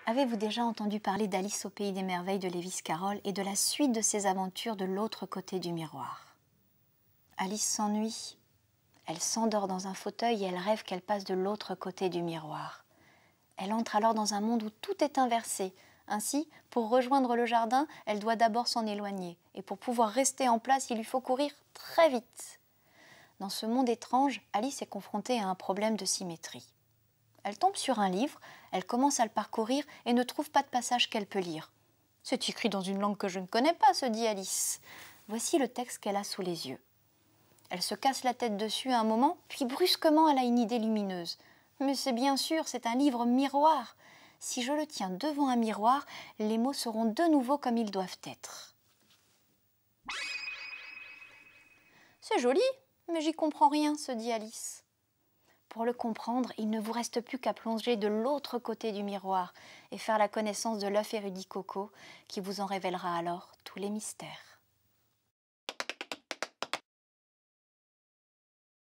Avez-vous déjà entendu parler d'Alice au pays des merveilles de Lewis Carroll et de la suite de ses aventures de l'autre côté du miroir? Alice s'ennuie. Elle s'endort dans un fauteuil et elle rêve qu'elle passe de l'autre côté du miroir. Elle entre alors dans un monde où tout est inversé. Ainsi, pour rejoindre le jardin, elle doit d'abord s'en éloigner. Et pour pouvoir rester en place, il lui faut courir très vite. Dans ce monde étrange, Alice est confrontée à un problème de symétrie. Elle tombe sur un livre, elle commence à le parcourir et ne trouve pas de passage qu'elle peut lire. « C'est écrit dans une langue que je ne connais pas », se dit Alice. Voici le texte qu'elle a sous les yeux. Elle se casse la tête dessus un moment, puis brusquement elle a une idée lumineuse. « Mais c'est bien sûr, c'est un livre miroir. Si je le tiens devant un miroir, les mots seront de nouveau comme ils doivent être. » « C'est joli, mais j'y comprends rien », se dit Alice. Pour le comprendre, il ne vous reste plus qu'à plonger de l'autre côté du miroir et faire la connaissance de l'œuf érudit Coco, qui vous en révélera alors tous les mystères.